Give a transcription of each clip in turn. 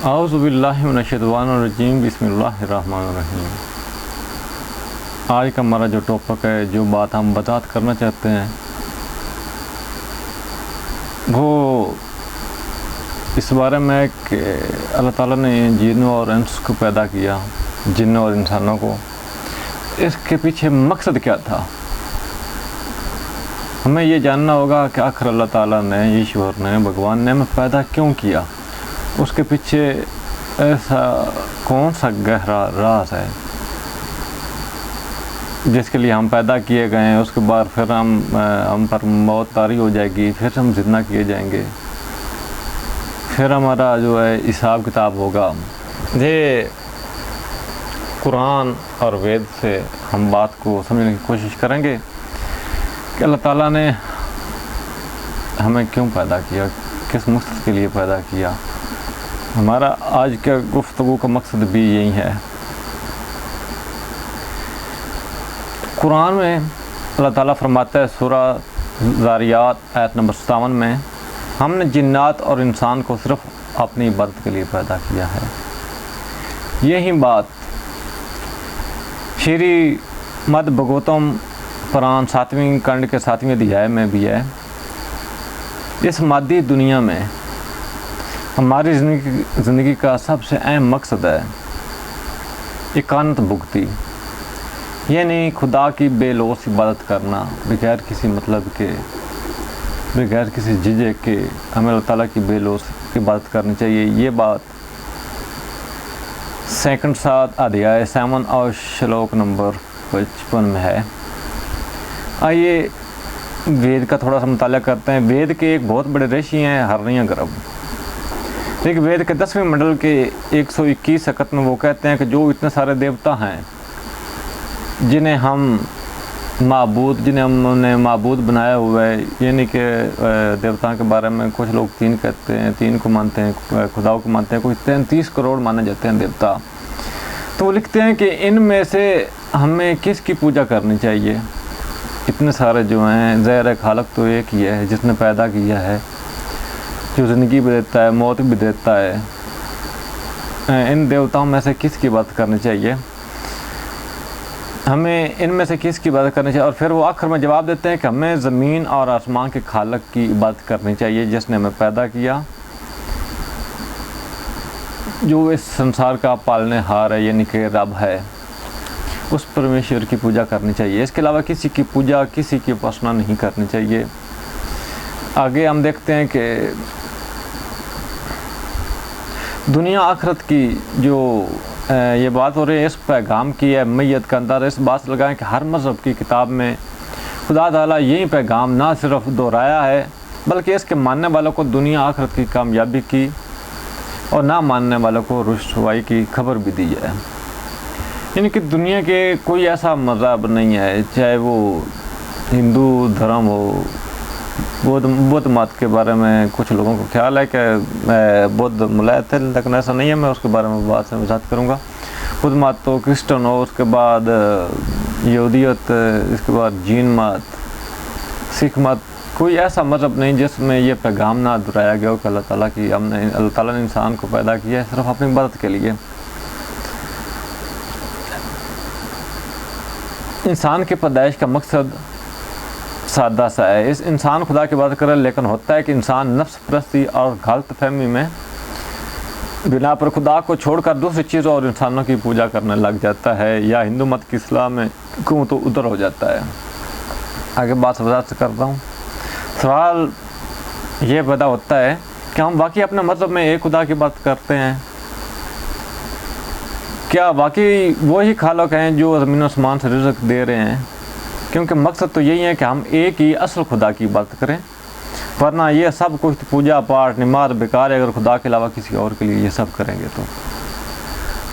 اعوذ باللہ من الشیطان الرجیم، بسم اللہ الرحمن الرحیم۔ آج کا ہمارا جو ٹاپک ہے، جو بات ہم وضاحت کرنا چاہتے ہیں، وہ اس بارے میں کہ اللہ تعالیٰ نے جنوں اور انس کو پیدا کیا، جنوں اور انسانوں کو، اس کے پیچھے مقصد کیا تھا۔ ہمیں یہ جاننا ہوگا کہ آخر اللہ تعالیٰ نے، ایشور نے، بھگوان نے ہمیں پیدا کیوں کیا، اس کے پیچھے ایسا کون سا گہرا راز ہے جس کے لیے ہم پیدا کیے گئے ہیں۔ اس کے بعد پھر ہم پر موت طاری ہو جائے گی، پھر ہم زندہ کیے جائیں گے، پھر ہمارا جو ہے حساب کتاب ہوگا۔ یہ قرآن اور وید سے ہم بات کو سمجھنے کی کوشش کریں گے کہ اللہ تعالیٰ نے ہمیں کیوں پیدا کیا، کس مقصد کے لیے پیدا کیا۔ ہمارا آج کا گفتگو کا مقصد بھی یہی ہے۔ قرآن میں اللہ تعالیٰ فرماتا ہے، سورہ ذاریات آیت نمبر 57 میں، ہم نے جنات اور انسان کو صرف اپنی عبادت کے لیے پیدا کیا ہے۔ یہی بات شری مد بھگوتم پران 7ویں کنڈ کے 7ویں ادھیائے میں بھی ہے۔ اس مادی دنیا میں ہماری زندگی کا سب سے اہم مقصد ہے اکانت بھکتی، یعنی خدا کی بے لوث عبادت کرنا، بغیر کسی مطلب کے، بغیر کسی جھجک کے ہمیں اللہ تعالیٰ کی بے لوث عبادت کرنی چاہیے۔ یہ بات 7 ادھیائے 7 اور شلوک نمبر 55 میں ہے۔ آئیے وید کا تھوڑا سا مطالعہ کرتے ہیں۔ وید کے ایک بہت بڑے رشی ہیں ہرنیہ گربھ۔ ایک وید کے 10ویں منڈل کے 121 سکت میں وہ کہتے ہیں کہ جو اتنے سارے دیوتا ہیں جنہیں ہم نے معبود بنایا ہوا ہے، یعنی کہ دیوتاؤں کے بارے میں کچھ لوگ 3 کہتے ہیں، 3 کو مانتے ہیں، خداؤں کو مانتے ہیں، کوئی 33 کروڑ مانے جاتے ہیں دیوتا۔ تو وہ لکھتے ہیں کہ ان میں سے ہمیں کس کی پوجا کرنی چاہیے۔ اتنے سارے جو ہیں، ظاہر خالق تو ایک ہی ہے جس نے پیدا کیا ہے، جو زندگی بھی دیتا ہے، موت بھی دیتا ہے۔ ان دیوتاؤں میں سے کس کی بات کرنی چاہیے، ہمیں ان میں سے کس کی عبادت کرنی چاہیے۔ اور پھر وہ آخر میں جواب دیتے ہیں کہ ہمیں زمین اور آسمان کے خالق کی عبادت کرنی چاہیے، جس نے ہمیں پیدا کیا، جو اس سنسار کا پالنے ہار ہے، یعنی کہ رب ہے۔ اس پرمیشور کی پوجا کرنی چاہیے۔ اس کے علاوہ کسی کی پوجا، کسی کی اپاسنا نہیں کرنی چاہیے۔ آگے ہم دیکھتے ہیں کہ دنیا آخرت کی جو یہ بات ہو رہی ہے، اس پیغام کی ہے میت کا اندر۔ اس بات سے لگائیں کہ ہر مذہب کی کتاب میں خدا تعالیٰ یہی پیغام نہ صرف دہرایا ہے، بلکہ اس کے ماننے والوں کو دنیا آخرت کی کامیابی کی اور نہ ماننے والوں کو رسوائی کی خبر بھی دی ہے۔ یعنی کہ دنیا کے کوئی ایسا مذہب نہیں ہے، چاہے وہ ہندو دھرم ہو، بدھ مت کے بارے میں کچھ لوگوں کو خیال ہے کہ بدھ ملائد تھے، لیکن ایسا نہیں ہے۔ میں اس کے بارے میں بات سے وضاحت کروں گا۔ بدھ مت تو کرسچن ہو، اس کے بعد یہودیت، اس کے بعد جین مت، سکھ مت، کوئی ایسا مذہب نہیں جس میں یہ پیغام نہ دہرایا گیا ہو کہ اللہ تعالیٰ نے انسان کو پیدا کیا ہے صرف اپنی عبادت کے لیے۔ انسان کی پیدائش کا مقصد سادہ سا ہے۔ اس انسان خدا کی عبادت کرے، لیکن ہوتا ہے کہ انسان نفس پرستی اور غلط فہمی میں بنا پر خدا کو چھوڑ کر دوسری چیزوں اور انسانوں کی پوجا کرنے لگ جاتا ہے، یا ہندو مت کی اصطلاح میں کیوں تو ادھر ہو جاتا ہے۔ آگے بات وضاحت سے کرتا ہوں۔ سوال یہ پیدا ہوتا ہے کہ ہم واقعی اپنے مذہب میں ایک خدا کی بات کرتے ہیں؟ کیا واقعی وہی خالق ہیں جو زمین و آسمان سے رزق دے رہے ہیں؟ کیونکہ مقصد تو یہی ہے کہ ہم ایک ہی اصل خدا کی بات کریں، ورنہ یہ سب کچھ پوجا پاٹ نماز بیکار ہے اگر خدا کے علاوہ کسی اور کے لیے یہ سب کریں گے۔ تو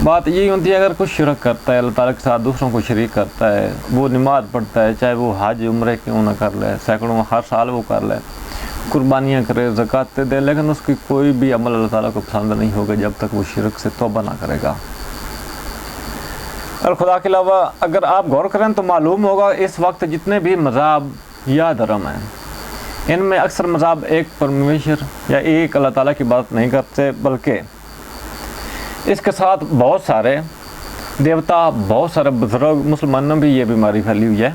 بات یہی ہوتی ہے، اگر کچھ شرک کرتا ہے، اللہ تعالیٰ کے ساتھ دوسروں کو شریک کرتا ہے، وہ نماز پڑھتا ہے، چاہے وہ حج عمرے کیوں نہ کر لے، سینکڑوں ہر سال وہ کر لے، قربانیاں کرے، زکوٰۃ دے، لیکن اس کی کوئی بھی عمل اللہ تعالیٰ کو پسند نہیں ہوگا جب تک وہ شرک سے توبہ نہ کرے گا۔ اور خدا کے علاوہ اگر آپ غور کریں تو معلوم ہوگا اس وقت جتنے بھی مذہب یا دھرم ہیں، ان میں اکثر مذہب ایک پرمیشور یا ایک اللہ تعالیٰ کی بات نہیں کرتے، بلکہ اس کے ساتھ بہت سارے دیوتا، بہت سارے بزرگ، مسلمانوں میں بھی یہ بیماری پھیلی ہوئی ہے،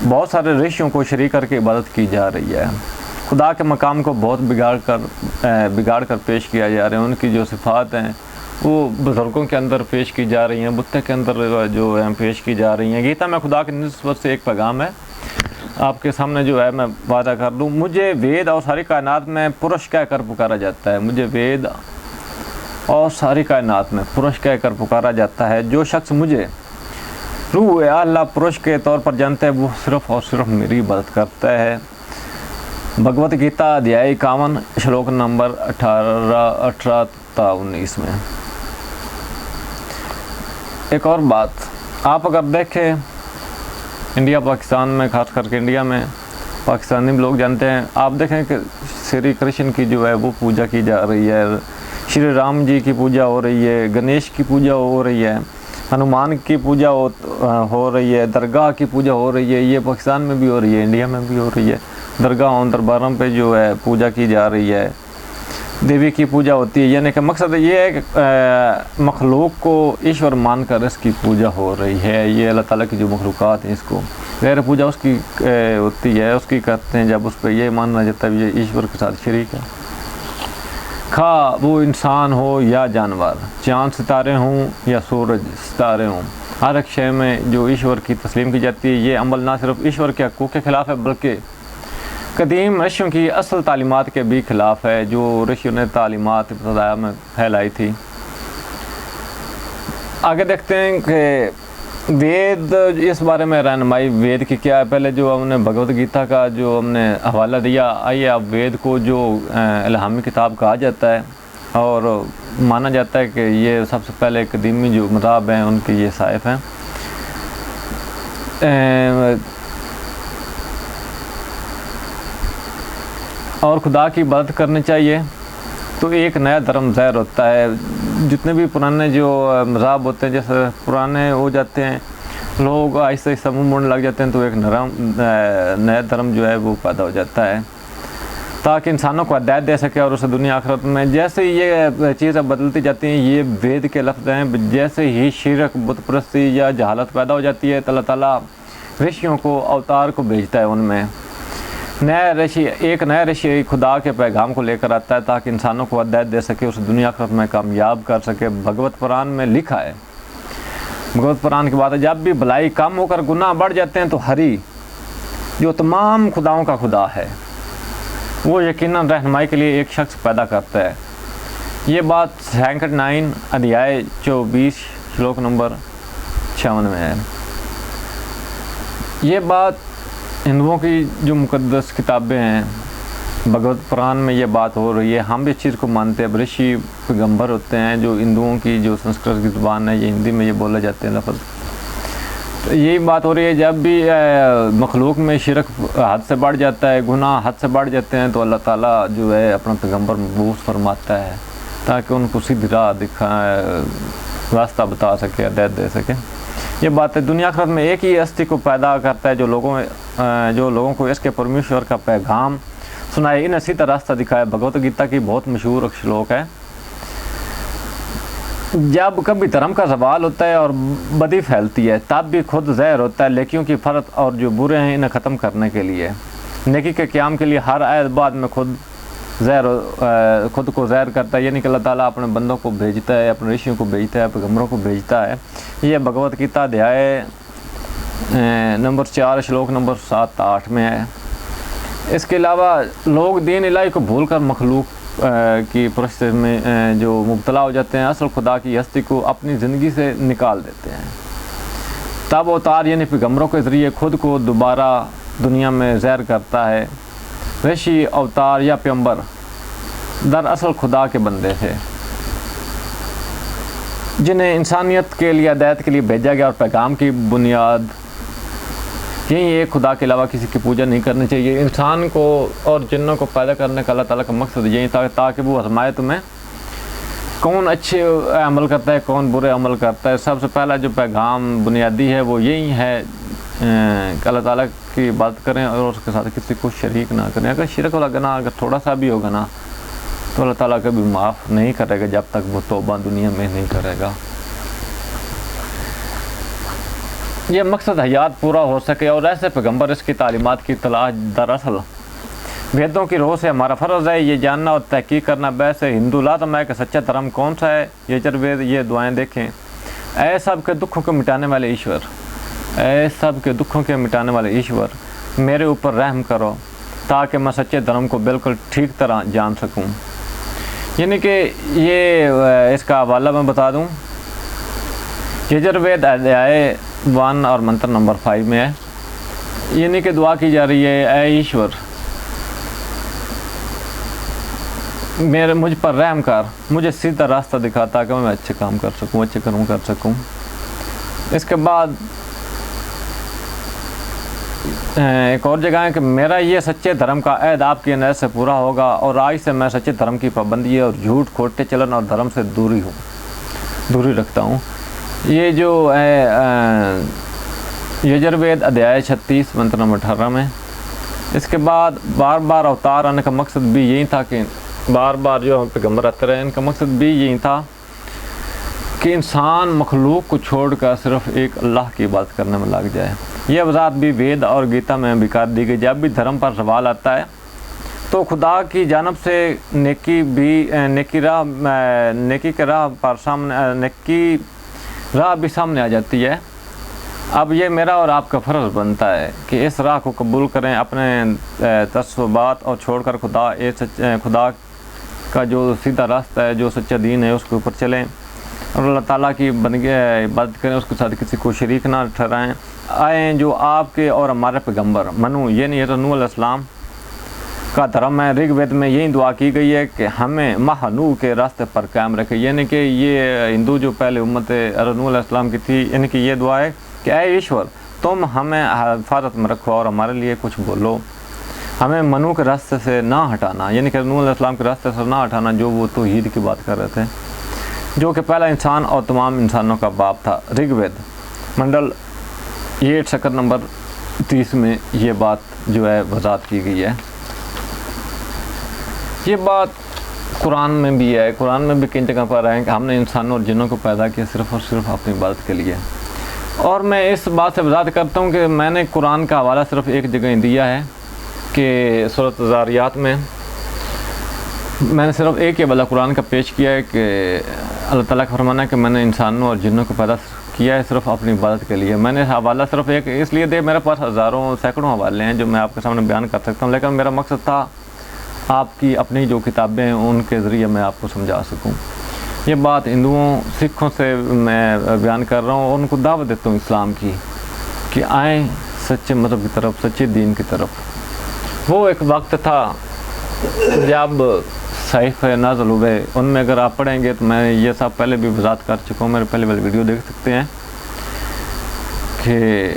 بہت سارے رشیوں کو شریک کر کے عبادت کی جا رہی ہے، خدا کے مقام کو بہت بگاڑ کر پیش کیا جا رہا ہے، ان کی جو صفات ہیں وہ بزرگوں کے اندر پیش کی جا رہی ہیں، بتوں کے اندر جو ہے پیش کی جا رہی ہیں۔ گیتا میں خدا کی نسبت سے ایک پیغام ہے آپ کے سامنے جو ہے میں وعدہ کر دوں، مجھے وید اور ساری کائنات میں پرش کہہ کر پکارا جاتا ہے، مجھے وید اور ساری کائنات میں پرش کہہ کر پکارا جاتا ہے۔ جو شخص مجھے روح اللہ پرش کے طور پر جانتا ہے وہ صرف اور صرف میری عبادت کرتا ہے۔ بھگوت گیتا ادھیائے 51 شلوک نمبر 18 تا 19 میں۔ ایک اور بات، آپ اگر دیکھیں انڈیا پاکستان میں، خاص کر کے انڈیا میں پاکستانی لوگ جانتے ہیں، آپ دیکھیں کہ شری کرشن کی جو ہے وہ پوجا کی جا رہی ہے، شری رام جی کی پوجا ہو رہی ہے، گنیش کی پوجا ہو رہی ہے، ہنومان کی پوجا ہو رہی ہے، درگاہ کی پوجا ہو رہی ہے، یہ پاکستان میں بھی ہو رہی ہے، انڈیا میں بھی ہو رہی ہے، درگاہوں درباروں پہ جو ہے پوجا کی جا رہی ہے، دیوی کی پوجا ہوتی ہے۔ یعنی کہ مقصد یہ ہے کہ مخلوق کو ایشور مان کر اس کی پوجا ہو رہی ہے، یہ اللہ تعالیٰ کی جو مخلوقات ہیں اس کو غیر پوجا اس کی ہوتی ہے، اس کی کرتے ہیں جب اس پہ یہ ماننا جاتا ہے یہ ایشور کے ساتھ شریک ہے، خواہ وہ انسان ہو یا جانور، چاند ستارے ہوں یا سورج ستارے ہوں، ہر ایک شے میں جو ایشور کی تسلیم کی جاتی ہے۔ یہ عمل نہ صرف ایشور کے حقوق کے خلاف ہے بلکہ قدیم رشیوں کی اصل تعلیمات کے بھی خلاف ہے، جو رشیوں نے تعلیمات ابتداء میں پھیلائی تھی۔ آگے دیکھتے ہیں کہ وید، اس بارے میں رہنمائی وید کی کیا ہے۔ پہلے جو ہم نے بھگوت گیتا کا جو ہم نے حوالہ دیا، آئیے اب وید کو جو الہامی کتاب کہا جاتا ہے اور مانا جاتا ہے کہ یہ سب سے پہلے قدیمی جو مذاہب ہیں ان کے یہ صائف ہیں۔ اور خدا کی عبادت کرنی چاہیے تو ایک نیا دھرم ظاہر ہوتا ہے۔ جتنے بھی پرانے جو مذاہب ہوتے ہیں جیسے پرانے ہو جاتے ہیں، لوگ آہستہ آہستہ منہ موڑنے لگ جاتے ہیں تو ایک نیا دھرم جو ہے وہ پیدا ہو جاتا ہے تاکہ انسانوں کو ہدایت دے سکے اور اسے دنیا آخرت میں جیسے یہ چیزیں بدلتی جاتی ہیں، یہ وید کے لفظ ہیں، جیسے ہی شرک، بت پرستی یا جہالت پیدا ہو جاتی ہے تو اللہ تعالیٰ رشیوں کو، اوتار کو بھیجتا ہے، ان میں ایک نیا رشی خدا کے پیغام کو لے کر آتا ہے تاکہ انسانوں کو ہدایت دے سکے، اسے دنیا آخرت میں کامیاب کر سکے۔ بھگوت پران میں لکھا ہے، بھگوت پران کی بات ہے، جب بھی بھلائی کم ہو کر گناہ بڑھ جاتے ہیں تو ہری جو تمام خداؤں کا خدا ہے وہ یقیناً رہنمائی کے لیے ایک شخص پیدا کرتا ہے۔ یہ بات سینکڑ 9 ادھیائے 24 شلوک نمبر 56 میں ہے۔ یہ بات ہندوؤں کی جو مقدس کتابیں ہیں، بھگوت پران میں یہ بات ہو رہی ہے۔ ہم بھی اس چیز کو مانتے ہیں، رشی پیغمبر ہوتے ہیں جو ہندوؤں کی جو سنسکرت کی زبان ہے، یہ ہندی میں یہ بولے جاتے ہیں لفظ۔ تو یہی بات ہو رہی ہے، جب بھی مخلوق میں شرک حد سے بڑھ جاتا ہے، گناہ حد سے بڑھ جاتے ہیں تو اللہ تعالیٰ جو ہے اپنا پیغمبر مبعوث فرماتا ہے تاکہ ان کو سیدھی راہ راستہ بتا سکے، ہدایت دے سکے۔ یہ بات ہے، دنیا آخرت میں ایک ہی ہستی کو پیدا کرتا ہے جو لوگوں کو اس کے پرمیشور کا پیغام سنائے، انہیں سیدھا راستہ دکھائے۔ بھگوت گیتا کی بہت مشہور شلوک ہے، جب کبھی دھرم کا زوال ہوتا ہے اور بدی پھیلتی ہے تب بھی خود زہر ہوتا ہے نیکیوں کی فرت اور جو برے ہیں انہیں ختم کرنے کے لیے، نیکی کے قیام کے لیے ہر آیت بعد میں خود کو زہر کرتا ہے، یعنی کہ اللہ تعالیٰ اپنے بندوں کو بھیجتا ہے، اپنے رشیوں کو بھیجتا ہے، پیغمبروں کو بھیجتا ہے۔ یہ بھگوت گیتا ادھیائے نمبر 4 شلوک نمبر 7-8 میں ہے۔ اس کے علاوہ لوگ دین الہی کو بھول کر مخلوق کی پرست میں جو مبتلا ہو جاتے ہیں، اصل خدا کی ہستی کو اپنی زندگی سے نکال دیتے ہیں، تب اوتار یعنی پیغمبروں کے ذریعے خود کو دوبارہ دنیا میں ظاہر کرتا ہے۔ رشی، اوتار یا پیغمبر دراصل خدا کے بندے تھے جنہیں انسانیت کے لیے ہدایت کے لیے بھیجا گیا، اور پیغام کی بنیاد یہی ایک خدا کے علاوہ کسی کی پوجا نہیں کرنی چاہیے۔ انسان کو اور جنوں کو پیدا کرنے کا اللہ تعالیٰ کا مقصد یہی تھا تاکہ وہ آزمائے تمہیں کون اچھے عمل کرتا ہے، کون برے عمل کرتا ہے۔ سب سے پہلا جو پیغام بنیادی ہے وہ یہی ہے کہ اللہ تعالیٰ کی عبادت کریں اور اس کے ساتھ کسی کو شریک نہ کریں۔ اگر شرک والا گناہ اگر تھوڑا سا بھی ہوگا نا تو اللہ تعالیٰ کبھی معاف نہیں کرے گا جب تک وہ توبہ دنیا میں نہیں کرے گا۔ یہ مقصد حیات پورا ہو سکے اور ایسے پیغمبر اس کی تعلیمات کی تلاش دراصل ویدوں کی روح سے ہمارا فرض ہے یہ جاننا اور تحقیق کرنا۔ ویسے ہندو لازم ہے کہ سچا دھرم کون سا ہے۔ یجروید یہ دعائیں دیکھیں۔ اے سب کے دکھوں کو مٹانے والے ایشور، اے سب کے دکھوں کے مٹانے والے ایشور، میرے اوپر رحم کرو تاکہ میں سچے دھرم کو بالکل ٹھیک طرح جان سکوں۔ یعنی کہ یہ اس کا حوالہ میں بتا دوں، یجروید ادھیائے 1 اور منتر نمبر 5 میں ہے۔ یعنی کہ دعا کی جا رہی ہے، اے ایشور مجھ پر رحم کر، مجھے سیدھا راستہ دکھا تاکہ میں اچھے کام کر سکوں، اچھے کرم کر سکوں۔ اس کے بعد ایک اور جگہ ہے کہ میرا یہ سچے دھرم کا عہد آپ کی عنایت سے پورا ہوگا اور آج سے میں سچے دھرم کی پابندی اور جھوٹ کھوٹے چلن اور دھرم سے دوری رکھتا ہوں۔ یہ جو ہے یجروید ادھیائے 36 منتر نمبر 18 میں۔ اس کے بعد بار بار اوتار آنے کا مقصد بھی یہی تھا کہ بار بار جو ہم پیغمبر آتے رہے، ان کا مقصد بھی یہی تھا کہ انسان مخلوق کو چھوڑ کر صرف ایک اللہ کی عبادت کرنے میں لگ جائے۔ یہ وضاحت بھی وید اور گیتا میں بھی کر دی گئی۔ جب بھی دھرم پر سوال آتا ہے تو خدا کی جانب سے نیکی راہ بھی سامنے آ جاتی ہے۔ اب یہ میرا اور آپ کا فرض بنتا ہے کہ اس راہ کو قبول کریں، اپنے تعصبات اور چھوڑ کر خدا کا جو سیدھا راستہ ہے، جو سچا دین ہے، اس کے اوپر چلیں اور اللہ تعالیٰ کی بندگی عبادت کریں، اس کے ساتھ کسی کو شریک نہ ٹھہرائیں۔ آئیں جو آپ کے اور ہمارے پیغمبر منو یعنی نوح علیہ السلام کا دھرم ہے۔ رگ وید میں یہی دعا کی گئی ہے کہ ہمیں مہنو کے راستے پر قائم رکھے۔ یعنی کہ یہ ہندو جو پہلے امت نوح علیہ السلام کی تھی، یعنی کہ یہ دعا ہے کہ اے ایشور تم ہمیں حفاظت میں رکھو اور ہمارے لیے کچھ بولو، ہمیں منو کے راستے سے نہ ہٹانا، یعنی کہ نوح علیہ السلام کے راستے سے نہ ہٹانا جو وہ توحید کی بات کر رہے تھے، جو کہ پہلا انسان اور تمام انسانوں کا باپ تھا۔ رگ وید منڈل 8 سکر نمبر 30 میں یہ بات جو ہے وضاحت کی گئی ہے۔ یہ بات قرآن میں بھی ہے، قرآن میں بھی کئی جگہ پر ہے کہ ہم نے انسانوں اور جنوں کو پیدا کیا صرف اور صرف اپنی عبادت کے لیے۔ اور میں اس بات سے وضاحت کرتا ہوں کہ میں نے قرآن کا حوالہ صرف ایک جگہ ہی دیا ہے کہ سورۃ الذاریات میں نے صرف ایک ہی حوالہ قرآن کا پیش کیا ہے کہ اللہ تعالیٰ کا فرمانا ہے کہ میں نے انسانوں اور جنوں کو پیدا کیا ہے صرف اپنی عبادت کے لیے۔ میں نے حوالہ صرف ایک اس لیے دے، میرے پاس ہزاروں سینکڑوں حوالے ہیں جو میں آپ کے سامنے بیان کر سکتا ہوں، لیکن میرا مقصد تھا آپ کی اپنی جو کتابیں ہیں ان کے ذریعے میں آپ کو سمجھا سکوں۔ یہ بات ہندوؤں سکھوں سے میں بیان کر رہا ہوں اور ان کو دعوت دیتا ہوں اسلام کی کہ آئیں سچے مذہب کی طرف، سچے دین کی طرف۔ وہ ایک وقت تھا جب صحیفے نازل ہوئے، ان میں اگر آپ پڑھیں گے تو میں یہ سب پہلے بھی وضاحت کر چکا ہوں، میرے پہلے والی ویڈیو دیکھ سکتے ہیں کہ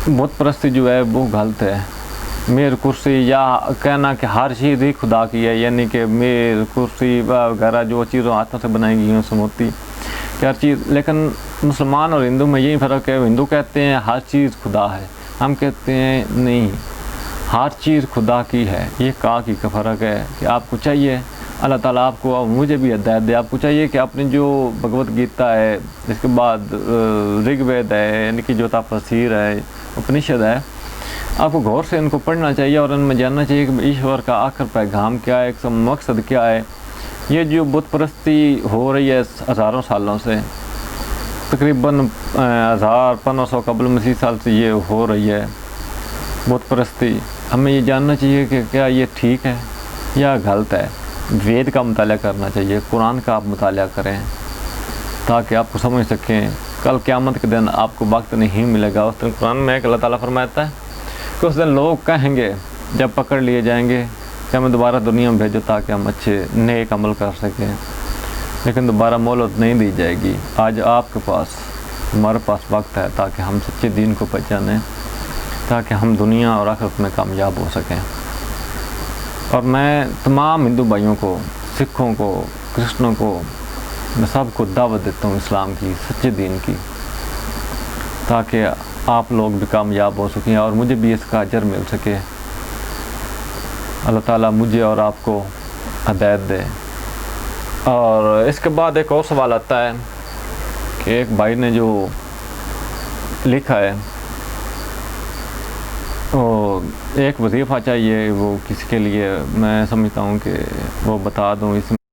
بت پرستی جو ہے وہ غلط ہے۔ میر کرسی یا کہنا کہ ہر چیز ہی خدا کی ہے، یعنی کہ میر کرسی وغیرہ جو چیزوں ہاتھوں سے بنائی گئی ہیں سموتی ہر چیز، لیکن مسلمان اور ہندو میں یہی فرق ہے۔ ہندو کہتے ہیں ہر چیز خدا ہے، ہم کہتے ہیں نہیں، ہر چیز خدا کی ہے۔ یہ کا کی کا فرق ہے کہ آپ کو چاہیے اللہ تعالیٰ آپ کو اور مجھے بھی ہدایت دے، آپ کو چاہیے کہ اپنی جو بھگوت گیتا ہے، اس کے بعد رگ وید ہے یعنی کہ جو تفسیر ہے، اپنشد ہے، آپ کو غور سے ان کو پڑھنا چاہیے اور ان میں جاننا چاہیے کہ ایشور کا آخر پیغام کیا ہے، ایک مقصد کیا ہے۔ یہ جو بت پرستی ہو رہی ہے ہزاروں سالوں سے، تقریباً 1500 قبل مسیح سال سے یہ ہو رہی ہے بت پرستی، ہمیں یہ جاننا چاہیے کہ کیا یہ ٹھیک ہے یا غلط ہے۔ وید کا مطالعہ کرنا چاہیے، قرآن کا آپ مطالعہ کریں تاکہ آپ کو سمجھ سکیں۔ کل قیامت کے دن آپ کو وقت نہیں ملے گا، اس دن قرآن میں ایک اللہ تعالیٰ فرماتا ہے کہ اس دن لوگ کہیں گے جب پکڑ لیے جائیں گے کہ ہمیں دوبارہ دنیا میں بھیجو تاکہ ہم اچھے نیک عمل کر سکیں، لیکن دوبارہ مہلت نہیں دی جائے گی۔ آج آپ کے پاس، ہمارے پاس وقت ہے تاکہ ہم سچے دین کو پہچانیں، تاکہ ہم دنیا اور آخرت میں کامیاب ہو سکیں۔ اور میں تمام ہندو بھائیوں کو، سکھوں کو، کرسچنوں کو، میں سب کو دعوت دیتا ہوں اسلام کی، سچے دین کی، تاکہ آپ لوگ بھی کامیاب ہو سکیں اور مجھے بھی اس کا اجر مل سکے۔ اللہ تعالیٰ مجھے اور آپ کو ہدایت دے۔ اور اس کے بعد ایک اور سوال آتا ہے کہ ایک بھائی نے جو لکھا ہے وہ ایک وظیفہ چاہیے وہ کسی کے لیے، میں سمجھتا ہوں کہ وہ بتا دوں اس میں